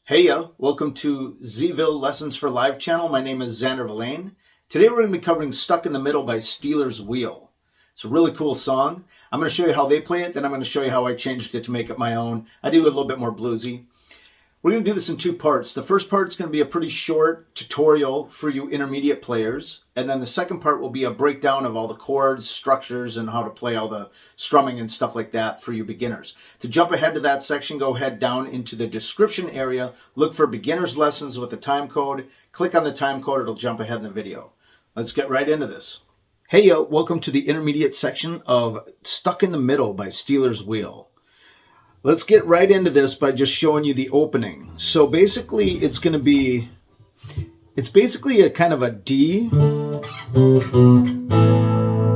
Heya, welcome to Zzzzz Lessons for Live channel. My name is Xander Villain. Today we're going to be covering Stuck in the Middle by Steeler's Wheel. It's a really cool song. I'm going to show you how they play it, then I'm going to show you how I changed it to make it my own. I do a little bit more bluesy. We're going to do this in two parts. The first part is going to be a pretty short tutorial for you intermediate players, and then the second part will be a breakdown of all the chords, structures, and how to play all the strumming and stuff like that for you beginners. To jump ahead to that section, go ahead down into the description area, look for beginner's lessons with the time code, click on the time code, it'll jump ahead in the video. Let's get right into this. Hey, welcome to the intermediate section of Stuck in the Middle by Steeler's Wheel. Let's get right into this by just showing you the opening. So basically it's basically a kind of a D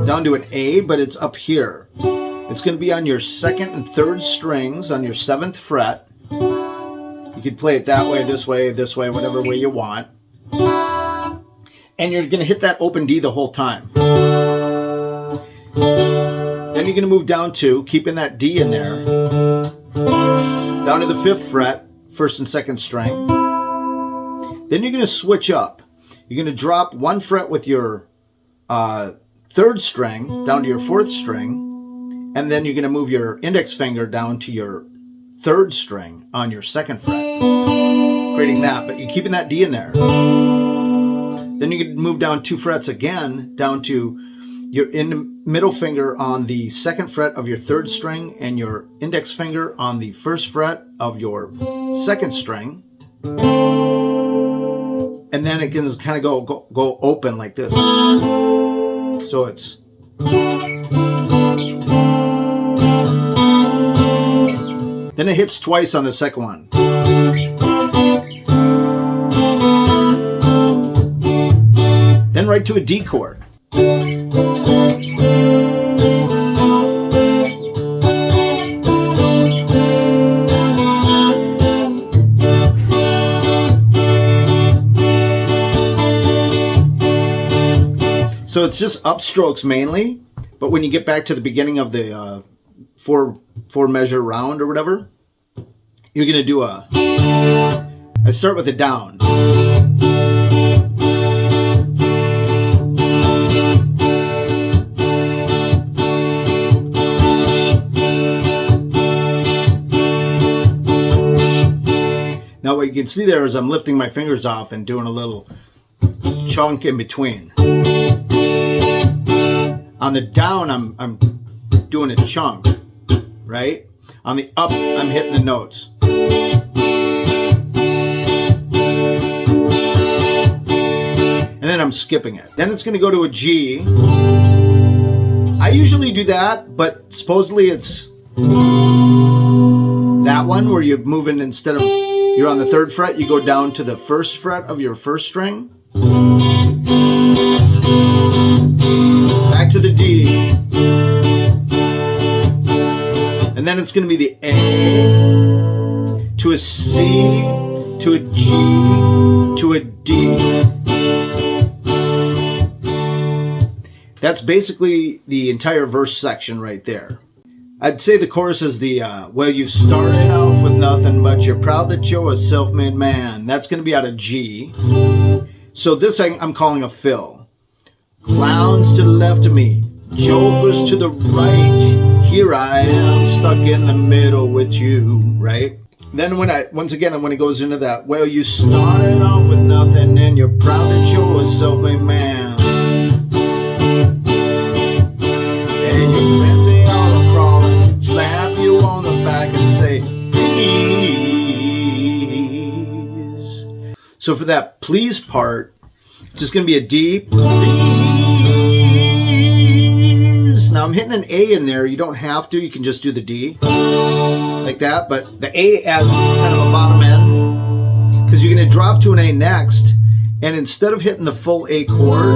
down to an A, but it's up here. It's going to be on your second and third strings on your 7th fret. You could play it that way, this way, whatever way you want. And you're going to hit that open D the whole time. Then you're going to move down to, keeping that D in there, down to the 5th fret, 1st and 2nd string. Then you're going to switch up. You're going to drop 1 fret with your 3rd string down to your 4th string, and then you're going to move your index finger down to your 3rd string on your 2nd fret, creating that, but you're keeping that D in there. Then you can move down 2 frets again, down to your middle finger on the 2nd fret of your 3rd string and your index finger on the 1st fret of your 2nd string. And then it can kind of go open like this. So it's... Then it hits twice on the second one. Then right to a D chord. So it's just upstrokes mainly, but when you get back to the beginning of the four measure round or whatever, you're going to do I start with a down. Now what you can see there is I'm lifting my fingers off and doing a little chunk in between. On the down, I'm doing a chunk, right? On the up, I'm hitting the notes. And then I'm skipping it. Then it's going to go to a G. I usually do that, but supposedly it's that one where you're moving instead of, you're on the 3rd fret, you go down to the 1st fret of your 1st string. Back to the D. And then it's going to be the A to a C to a G to a D. That's basically the entire verse section right there. I'd say the chorus is the, well, you started off with nothing, but you're proud that you're a self-made man. That's going to be out of G. So this I'm calling a fill. Clowns to the left of me, jokers to the right. Here I am, stuck in the middle with you, right? Then when it goes into that, well, you started off with nothing and you're proud that you're a self-made man. And your friends, they all are crawling, slap you on the back and say, please. So for that please part, it's just going to be a D, please. Now I'm hitting an A in there. You don't have to. You can just do the D like that. But the A adds kind of a bottom end because you're going to drop to an A next. And instead of hitting the full A chord,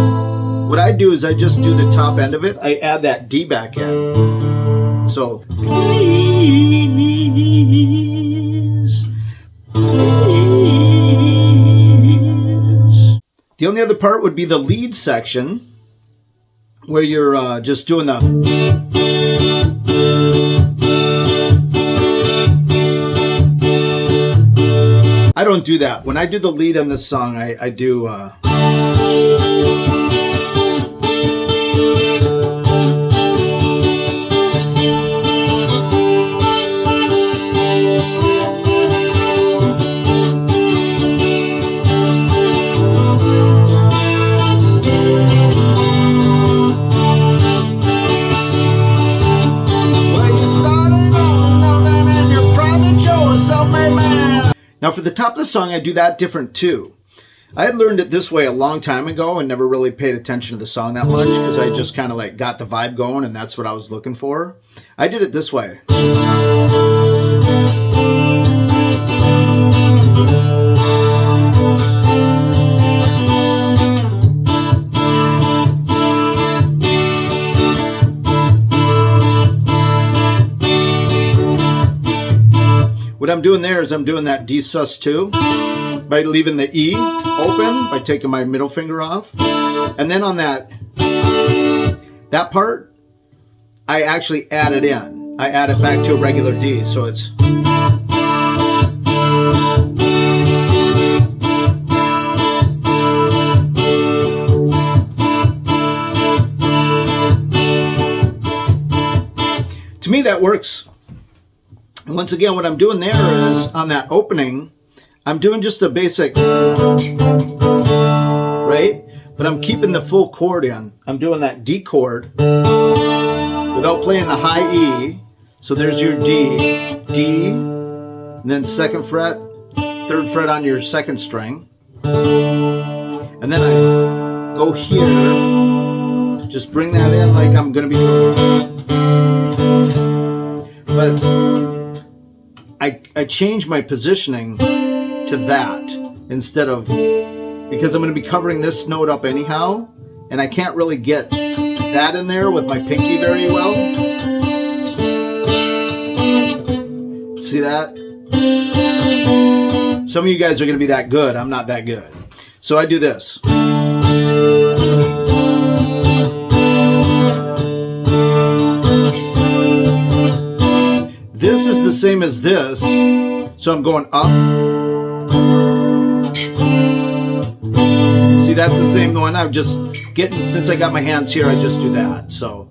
what I do is I just do the top end of it. I add that D back in. So, please, please. The only other part would be the lead section, where you're just doing the... don't do that. When I do the lead on this song, I do... Now for the top of the song, I do that different too. I had learned it this way a long time ago and never really paid attention to the song that much because I just kind of like got the vibe going and that's what I was looking for. I did it this way. What I'm doing there is I'm doing that Zzzzz by leaving the E open, by taking my middle finger off. And then on that part, I actually add it in. I add it back to a regular D, so it's... To me, that works. And once again, what I'm doing there is on that opening, I'm doing just a basic, right? But I'm keeping the full chord in. I'm doing that D chord without playing the high E. So there's your D, D, and then second fret, third fret on your second string. And then I go here, just bring that in like I'm going to be doing. But I change my positioning to that instead of, because I'm going to be covering this note up anyhow, and I can't really get that in there with my pinky very well. See that? Some of you guys are going to be that good. I'm not that good. So I do this. This is the same as this, so I'm going up. See, that's the same one. I'm just getting, since I got my hands here, I just do that, so.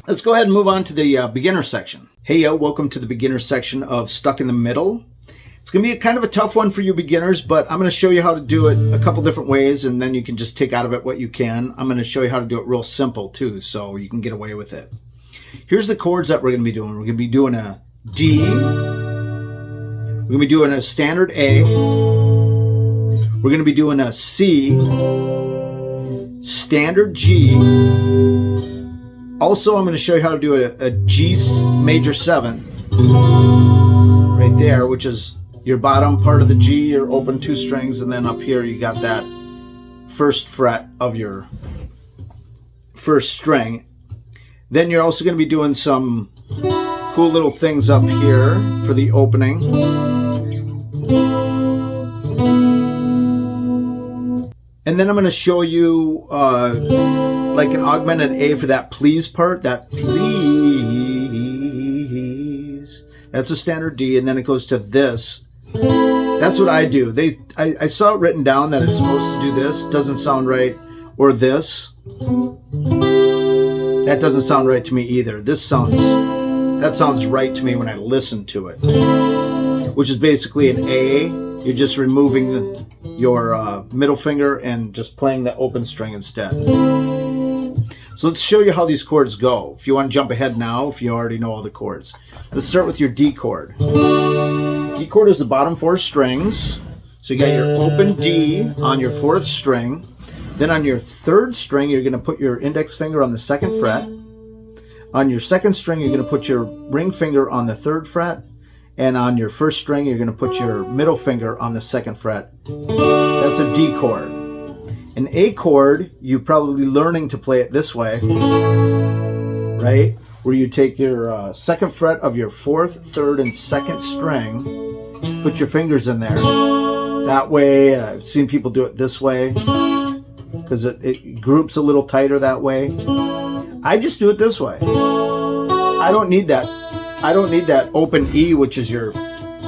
Let's go ahead and move on to the beginner section. Hey, yo, welcome to the beginner section of Stuck in the Middle. It's going to be kind of a tough one for you beginners, but I'm going to show you how to do it a couple different ways, and then you can just take out of it what you can. I'm going to show you how to do it real simple, too, so you can get away with it. Here's the chords that we're going to be doing. We're going to be doing a D. We're going to be doing a standard A. We're going to be doing a C. Standard G. Also, I'm going to show you how to do a G major 7. Right there, which is your bottom part of the G, your open 2 strings, and then up here you got that first fret of your first string. Then you're also going to be doing some cool little things up here for the opening. And then I'm going to show you like an augmented A for that please part, that please. That's a standard D, and then it goes to this. That's what I do. I saw it written down that it's supposed to do this. Doesn't sound right. Or this. That doesn't sound right to me either. That sounds right to me when I listen to it. Which is basically an A. You're just removing your middle finger and just playing the open string instead. So let's show you how these chords go. If you want to jump ahead now, if you already know all the chords. Let's start with your D chord. D chord is the bottom 4 strings. So you got your open D on your 4th string. Then on your 3rd string, you're going to put your index finger on the 2nd fret. On your 2nd string, you're going to put your ring finger on the 3rd fret. And on your 1st string, you're going to put your middle finger on the 2nd fret. That's a D chord. An A chord, you're probably learning to play it this way, right? Where you take your 2nd fret of your 4th, 3rd, and 2nd string, put your fingers in there. That way, I've seen people do it this way. because it groups a little tighter that way. I just do it this way. I don't need that. I don't need that open E, which is your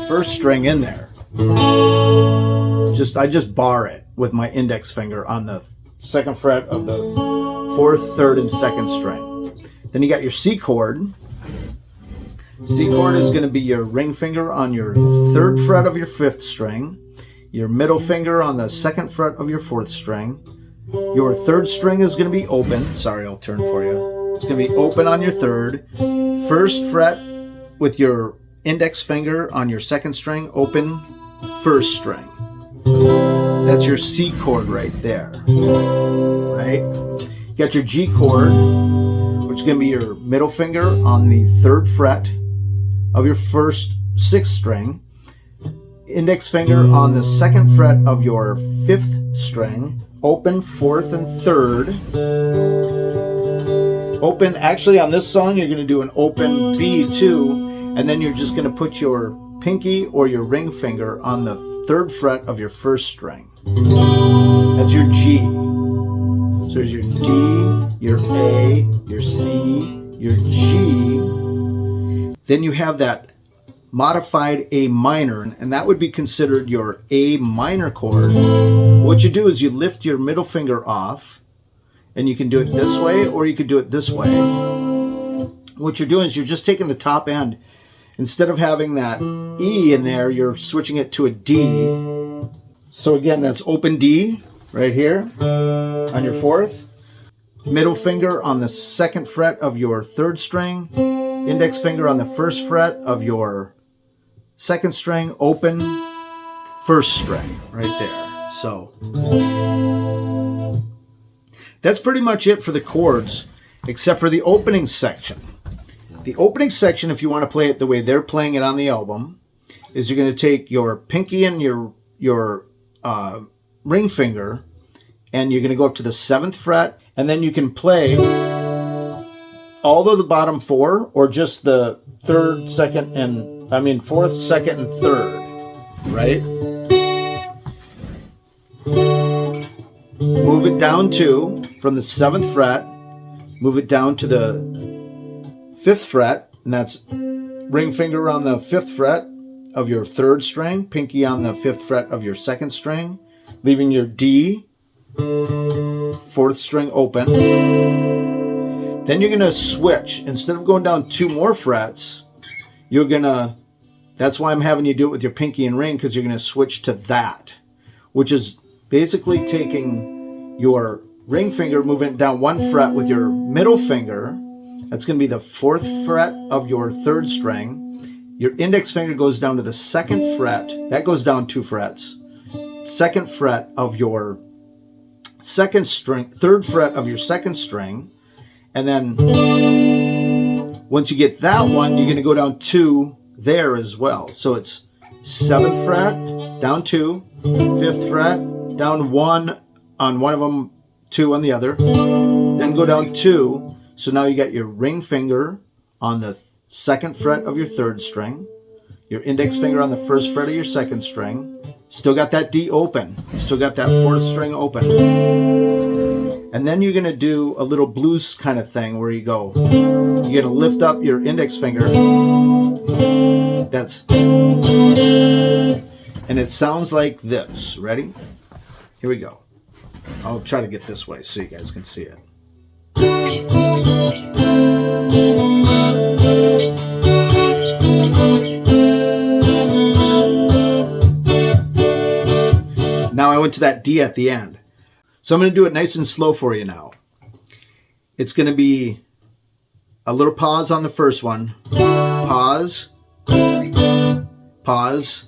first string, in there. I just bar it with my index finger on the 2nd fret of the 4th, 3rd, and 2nd string. Then you got your C chord. C chord is going to be your ring finger on your 3rd fret of your 5th string, your middle finger on the 2nd fret of your 4th string. Your 3rd string is going to be open. Sorry, I'll turn for you. It's going to be open on your 3rd. 1st fret with your index finger on your 2nd string, open 1st string. That's your C chord right there. Right? You got your G chord, which is going to be your middle finger on the 3rd fret of your 6th string, index finger on the 2nd fret of your 5th string, open 4th and 3rd. Open, actually on this song, you're going to do an open B too, and then you're just going to put your pinky or your ring finger on the 3rd fret of your 1st string. That's your G. So there's your D, your A, your C, your G. Then you have that modified A minor, and that would be considered your A minor chord. What you do is you lift your middle finger off, and you can do it this way or you could do it this way. What you're doing is you're just taking the top end. Instead of having that E in there, you're switching it to a D. So again, that's open D right here on your 4th. Middle finger on the 2nd fret of your 3rd string. Index finger on the 1st fret of your 2nd string. Open 1st string right there. So that's pretty much it for the chords, except for the opening section. The opening section, if you want to play it the way they're playing it on the album, is you're going to take your pinky and your ring finger, and you're going to go up to the 7th fret, and then you can play all of the bottom 4, or just the 3rd, 2nd, and 4th, 2nd, and 3rd, right? Move it down 2 from the 7th fret, move it down to the 5th fret, and that's ring finger on the 5th fret of your 3rd string, pinky on the 5th fret of your 2nd string, leaving your D, 4th string open. Then you're going to switch. Instead of going down 2 more frets, that's why I'm having you do it with your pinky and ring, because you're going to switch to that, which is basically taking your ring finger, moving it down 1 fret with your middle finger. That's going to be the 4th fret of your 3rd string. Your index finger goes down to the 2nd fret. That goes down 2 frets. 2nd fret of your 2nd string, 3rd fret of your 2nd string. And then once you get that one, you're going to go down 2 there as well. So it's 7th fret, down 2, 5th fret, down 1 on one of them, 2 on the other. Then go down 2. So now you got your ring finger on the 2nd fret of your 3rd string, your index finger on the 1st fret of your 2nd string. Still got that D open. Still got that 4th string open. And then you're going to do a little blues kind of thing where you're going to lift up your index finger. And it sounds like this. Ready? Here we go. I'll try to get this way so you guys can see it. Now I went to that D at the end. So I'm going to do it nice and slow for you now. It's going to be a little pause on the first one. Pause. Pause.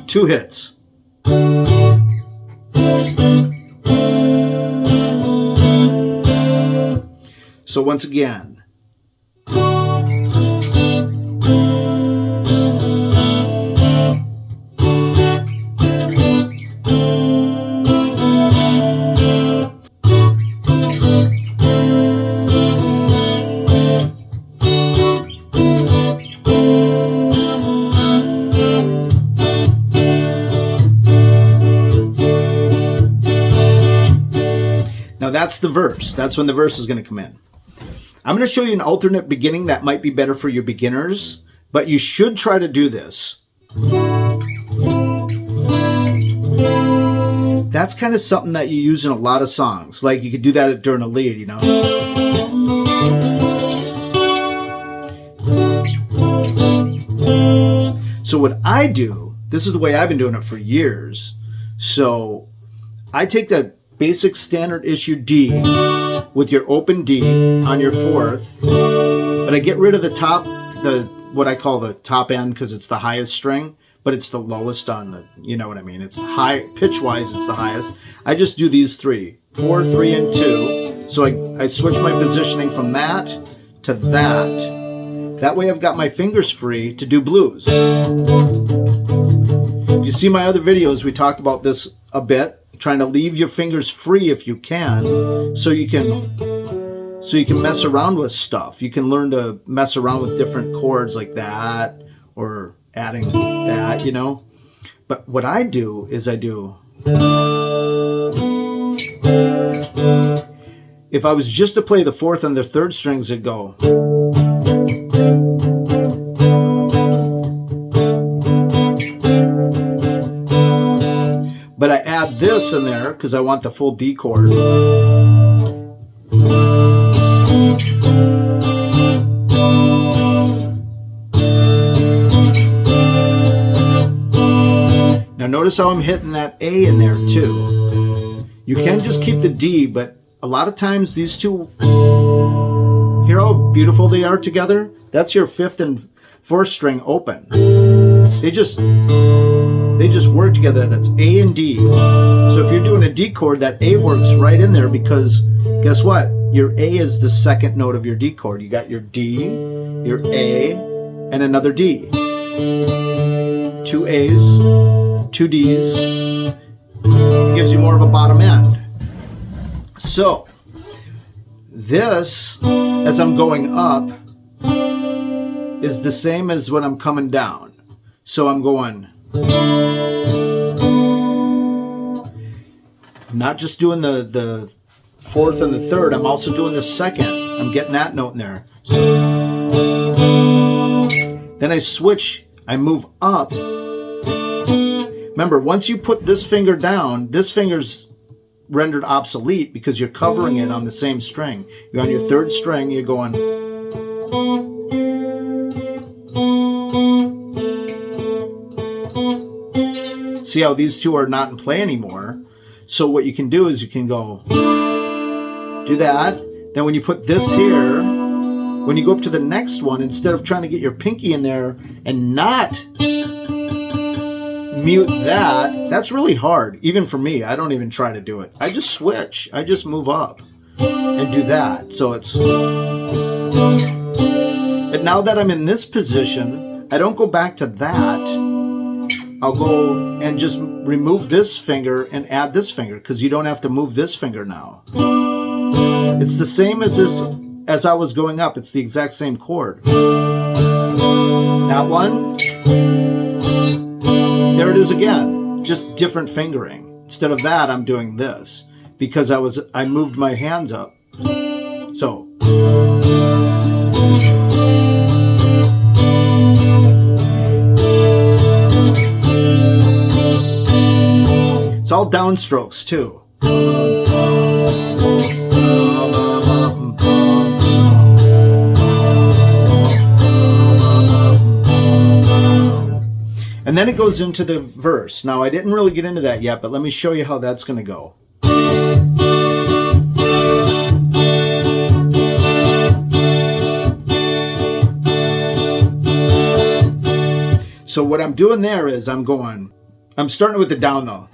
2 hits. So once again. that's the verse. That's when the verse is going to come in. I'm going to show you an alternate beginning that might be better for your beginners, but you should try to do this. That's kind of something that you use in a lot of songs. Like you could do that during a lead, you know. So what I do, this is the way I've been doing it for years. So I take the basic standard issue D with your open D on your fourth, but I get rid of the top, what I call the top end because it's the highest string, but it's the lowest on the, you know what I mean? It's high, pitch-wise, it's the highest. I just do these three, 4, 3, and 2. So I switch my positioning from that to that. That way I've got my fingers free to do blues. If you see my other videos, we talk about this a bit, trying to leave your fingers free if you can, so you can mess around with stuff. You can learn to mess around with different chords like that, or adding that, you know. But what I do is if I was just to play the fourth and the third strings, it'd go. But I add this in there because I want the full D chord. Now notice how I'm hitting that A in there too. You can just keep the D, but a lot of times these two, hear how beautiful they are together? That's your fifth and fourth string open. They just work together. That's A and D. So if you're doing a D chord, that A works right in there because guess what? Your A is the second note of your D chord. You got your D, your A, and another D. 2 A's, 2 D's, gives you more of a bottom end. So this, as I'm going up, is the same as when I'm coming down. So I'm going, I'm not just doing the fourth and the third, I'm also doing the second. I'm getting that note in there. So then I switch, I move up. Remember, once you put this finger down, this finger's rendered obsolete because you're covering it on the same string. You're on your third string, you're going. See how these two are not in play anymore? So what you can do is you can go, do that. Then when you put this here, when you go up to the next one, instead of trying to get your pinky in there and not mute that, that's really hard. Even for me, I don't even try to do it. I just switch. I just move up and do that. So it's, but now that I'm in this position, I don't go back to that. I'll go and just remove this finger and add this finger because you don't have to move this finger now. It's the same as this, as I was going up. It's the exact same chord. That one, there it is again, just different fingering. Instead of that, I'm doing this because I moved my hands up. So. It's all downstrokes too. And then it goes into the verse. Now, I didn't really get into that yet, but let me show you how that's going to go. So what I'm doing there is I'm starting with the down though.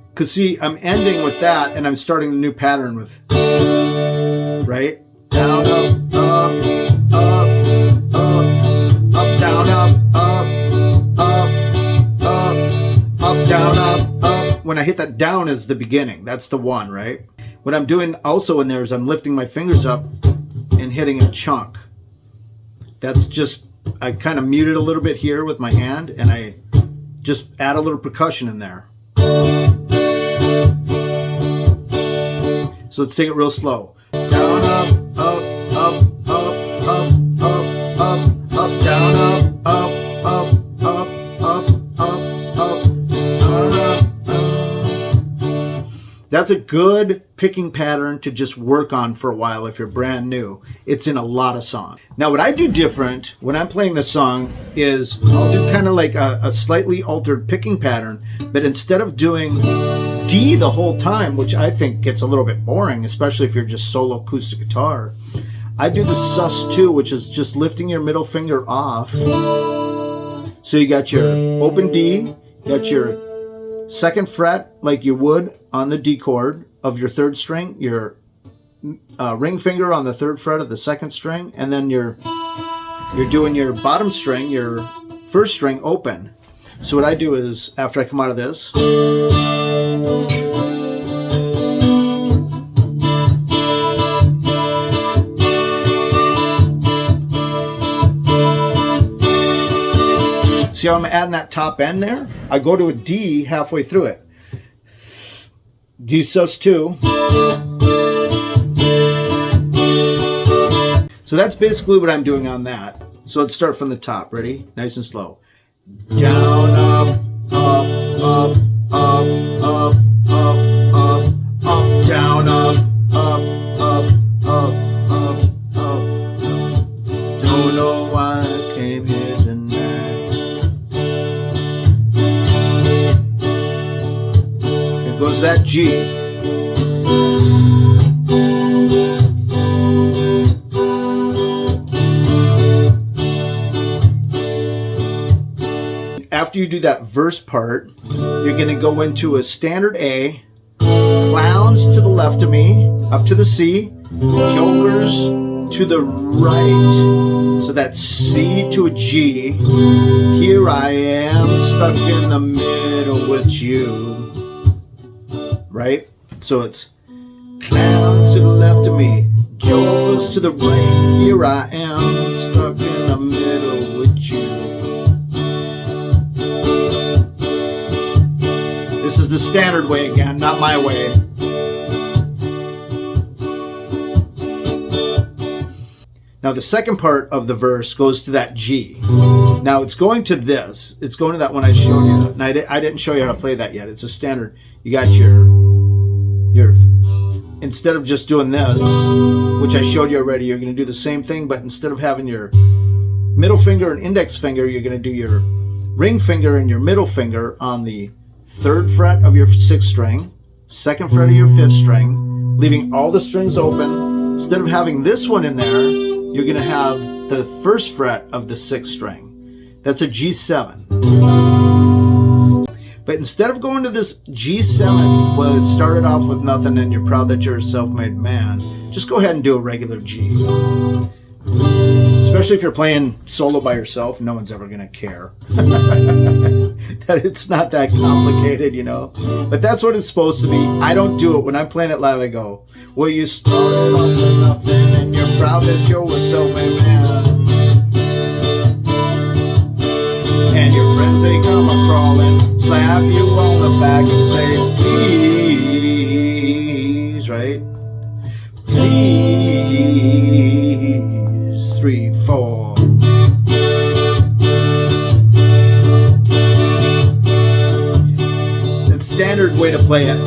Because see, I'm ending with that and I'm starting a new pattern with, right? Down, up, up, up, up, up, down, up, up, up, up, up, down, up, up. When I hit that down is the beginning. That's the one, right? What I'm doing also in there is I'm lifting my fingers up and hitting a chunk. That's just, I kind of mute it a little bit here with my hand and I just add a little percussion in there. So let's take it real slow. Down, up, up, up, up, up, up, up, up, down, up, up, up, up, up, up, up, down, up, up. That's a good picking pattern to just work on for a while if you're brand new. It's in a lot of songs. Now what I do different when I'm playing this song is I'll do kind of like a slightly altered picking pattern, but instead of doing D the whole time, which I think gets a little bit boring, especially if you're just solo acoustic guitar, I do the sus2, which is just lifting your middle finger off. So you got your open D, you got your second fret like you would on the D chord of your third string, your ring finger on the third fret of the second string, and then you're doing your bottom string, your first string open. So what I do is, after I come out of this, see how I'm adding that top end there? I go to a D halfway through it. D sus2. So that's basically what I'm doing on that. So let's start from the top. Ready? Nice and slow. Down, up, up, up, up, up, up, up, up, down, up, up, up, up, up, up. Don't know why I came here tonight. Here goes that G. After you do that verse part, you're going to go into a standard A, clowns to the left of me, up to the C, jokers to the right. So that's C to a G. Here I am stuck in the middle with you. Right? So it's clowns to the left of me, jokers to the right. Here I am stuck in the middle with you. This is the standard way again, not my way. Now the second part of the verse goes to that G. Now it's going to this. It's going to that one I showed you. And I didn't show you how to play that yet. It's a standard. You got your instead of just doing this, which I showed you already, you're going to do the same thing, but instead of having your middle finger and index finger, you're going to do your ring finger and your middle finger on the third fret of your sixth string, second fret of your fifth string, leaving all the strings open. Instead of having this one in there, you're going to have the first fret of the sixth string. That's a G7. But instead of going to this G7, well, it started off with nothing and you're proud that you're a self-made man, just go ahead and do a regular G. Especially if you're playing solo by yourself, no one's ever going to care. That it's not that complicated, you know. But that's what it's supposed to be. I don't do it. When I'm playing it live, I go, well, you started off with nothing and you're proud that you're a self-made man. And your friends, they come a-crawling, slap you on the back and say, please, right? Please, 3, 4. It's standard way to play it.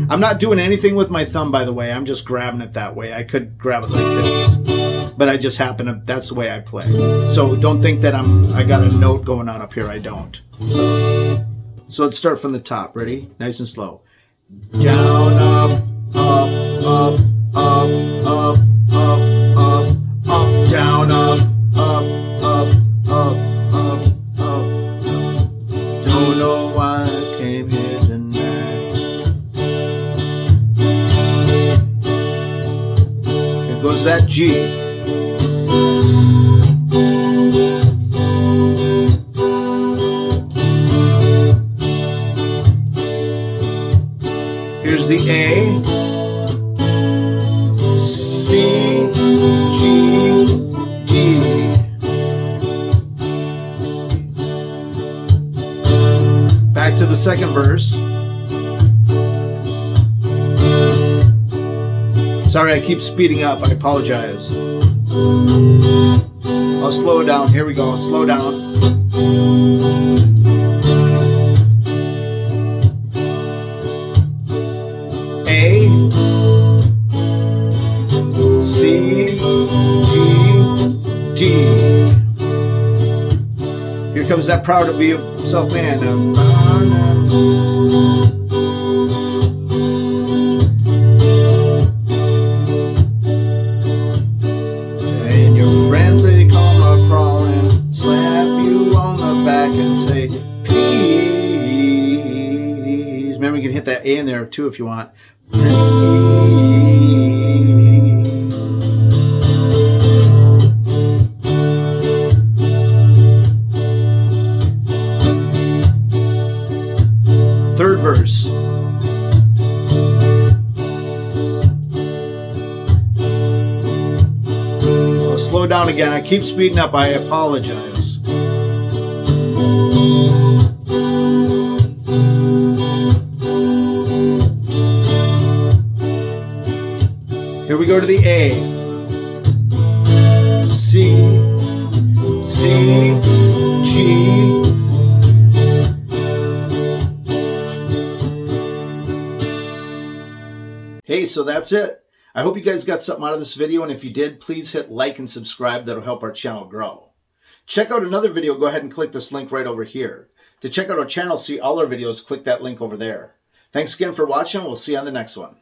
I'm not doing anything with my thumb, by the way. I'm just grabbing it that way. I could grab it like this, but I just happen to, that's the way I play. So don't think that I got a note going on up here. I don't. So let's start from the top. Ready? Nice and slow. Down, up, up, up, up, up, up, up, up, down, up, up, up, up, up, up. Don't know why I came here tonight. Here goes that G. Here's the A, C, G, D. second verse. Sorry, I keep speeding up. I apologize. I'll slow it down. Here we go. Slow down. A, C, G, D. Here comes that proud to be himself man. And your friends, they come a crawling, slap you on the back and say, please. Remember, you can hit that A in there too if you want. Third verse. I'll slow down again. I keep speeding up. I apologize. Here we go to the A. C, C, G. Hey, so that's it. I hope you guys got something out of this video, and if you did, please hit like and subscribe. That'll help our channel grow. Check out another video. Go ahead and click this link right over here. To check out our channel, see all our videos, click that link over there. Thanks again for watching. We'll see you on the next one.